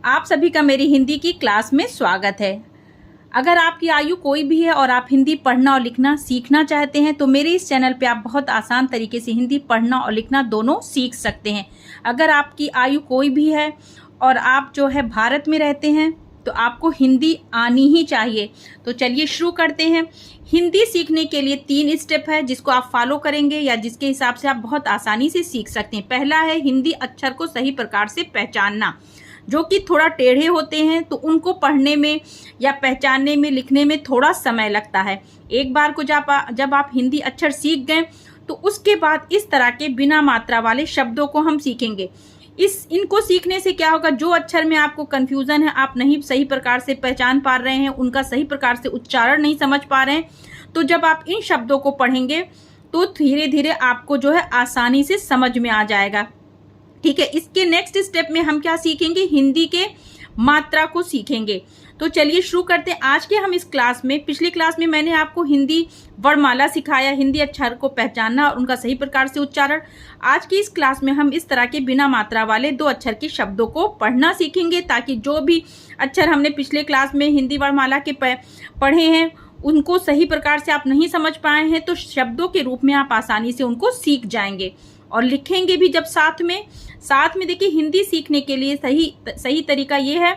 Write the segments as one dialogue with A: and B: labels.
A: आप सभी का मेरी हिंदी की क्लास में स्वागत है। अगर आपकी आयु कोई भी है और आप हिंदी पढ़ना और लिखना सीखना चाहते हैं तो मेरे इस चैनल पे आप बहुत आसान तरीके से हिंदी पढ़ना और लिखना दोनों सीख सकते हैं। अगर आपकी आयु कोई भी है और आप जो है भारत में रहते हैं तो आपको हिंदी आनी ही चाहिए। तो चलिए शुरू करते हैं। हिंदी सीखने के लिए 3 स्टेप है जिसको आप फॉलो करेंगे या जिसके हिसाब से आप बहुत आसानी से सीख सकते हैं। पहला है हिंदी अक्षर को सही प्रकार से पहचानना, जो कि थोड़ा टेढ़े होते हैं तो उनको पढ़ने में या पहचानने में लिखने में थोड़ा समय लगता है। एक बार को जब आप हिंदी अक्षर सीख गए तो उसके बाद इस तरह के बिना मात्रा वाले शब्दों को हम सीखेंगे। इनको सीखने से क्या होगा, जो अक्षर में आपको कंफ्यूजन है, आप नहीं सही प्रकार से पहचान पा रहे हैं, उनका सही प्रकार से उच्चारण नहीं समझ पा रहे हैं, तो जब आप इन शब्दों को पढ़ेंगे तो धीरे धीरे आपको जो है आसानी से समझ में आ जाएगा। ठीक है, इसके नेक्स्ट स्टेप में हम क्या सीखेंगे, हिंदी के मात्रा को सीखेंगे। तो चलिए शुरू करते हैं। आज के हम इस क्लास में, पिछली क्लास में मैंने आपको हिंदी वर्णमाला सिखाया, हिंदी अक्षर को पहचानना और उनका सही प्रकार से उच्चारण। आज की इस क्लास में हम इस तरह के बिना मात्रा वाले 2 अक्षर के शब्दों को पढ़ना सीखेंगे, ताकि जो भी अक्षर हमने पिछले क्लास में हिंदी वर्णमाला के पढ़े हैं उनको सही प्रकार से आप नहीं समझ पाए हैं तो शब्दों के रूप में आप आसानी से उनको सीख जाएंगे और लिखेंगे भी जब साथ में देखिए, हिंदी सीखने के लिए सही तरीका ये है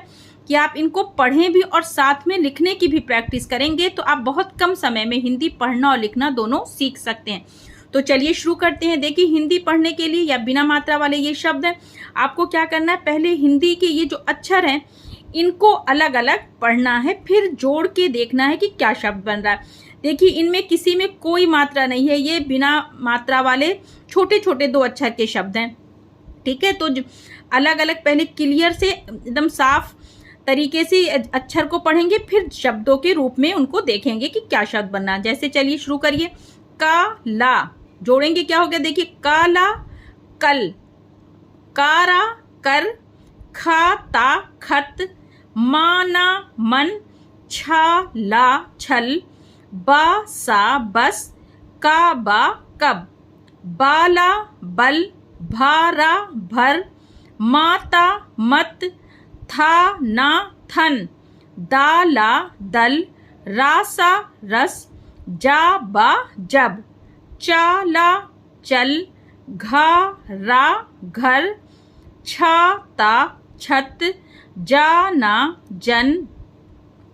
A: कि आप इनको पढ़ें भी और साथ में लिखने की भी प्रैक्टिस करेंगे तो आप बहुत कम समय में हिंदी पढ़ना और लिखना दोनों सीख सकते हैं। तो चलिए शुरू करते हैं। देखिए, हिंदी पढ़ने के लिए या बिना मात्रा वाले ये शब्द हैं, आपको क्या करना है, पहले हिंदी के ये जो अक्षर हैं इनको अलग अलग पढ़ना है, फिर जोड़ के देखना है कि क्या शब्द बन रहा है। देखिए, इनमें किसी में कोई मात्रा नहीं है, ये बिना मात्रा वाले छोटे छोटे 2 अक्षर के शब्द हैं। ठीक है, तो अलग अलग पहले क्लियर से एकदम साफ तरीके से अक्षर को पढ़ेंगे, फिर शब्दों के रूप में उनको देखेंगे कि क्या शब्द बनना है। जैसे चलिए शुरू करिए। काला जोड़ेंगे, क्या हो गया, देखिए, काला कल, कारा कर, खाता खत, माना मन, छाला छल, बासा बस, काबा कब, बाला बल, भारा भर, माता मत, था ना थन, दाला दल, रासा रस, जाबा जब, चाला चल, घारा घर, छाता छत, जाना जन,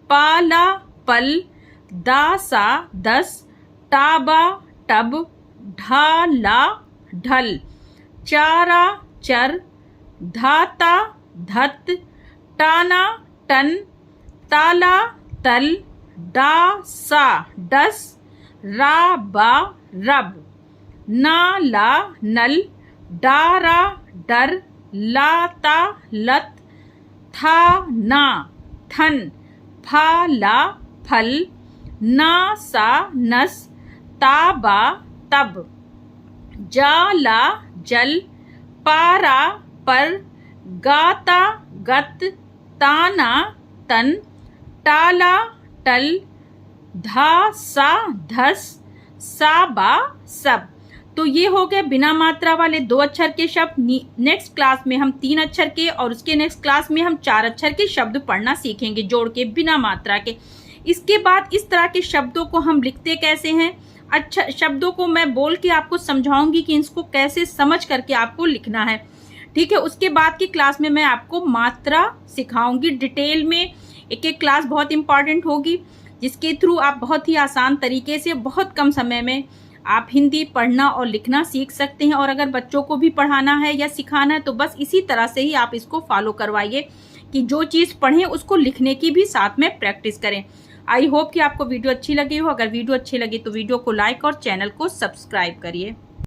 A: पाला पल, दासा दस, टाबा टब, ढाला ढल, चारा चर, धाता धत, टाना टन, ताला तल, डासा डस, राबा रब, नाला नल, डारा डर, लाता लत, था ना थन, फाला फल, नासा नस, ताबा तब, जाला जल, पारा पर, गाता गत, ताना तन, टाला टल, धासा धस, साबा सब। तो ये हो गए बिना मात्रा वाले 2 अक्षर के शब्द। नेक्स्ट क्लास में हम 3 अक्षर के और उसके नेक्स्ट क्लास में हम 4 अक्षर के शब्द पढ़ना सीखेंगे जोड़ के, बिना मात्रा के। इसके बाद इस तरह के शब्दों को हम लिखते कैसे हैं, अच्छा शब्दों को मैं बोल के आपको समझाऊंगी कि इसको कैसे समझ करके आपको लिखना है। ठीक है, उसके बाद की क्लास में मैं आपको मात्रा सिखाऊंगी डिटेल में। एक क्लास बहुत इंपॉर्टेंट होगी जिसके थ्रू आप बहुत ही आसान तरीके से बहुत कम समय में आप हिंदी पढ़ना और लिखना सीख सकते हैं। और अगर बच्चों को भी पढ़ाना है या सिखाना है तो बस इसी तरह से ही आप इसको फॉलो करवाइए कि जो चीज़ पढ़ें उसको लिखने की भी साथ में प्रैक्टिस करें। आई होप कि आपको वीडियो अच्छी लगी हो। अगर वीडियो अच्छी लगी तो वीडियो को लाइक और चैनल को सब्सक्राइब करिए।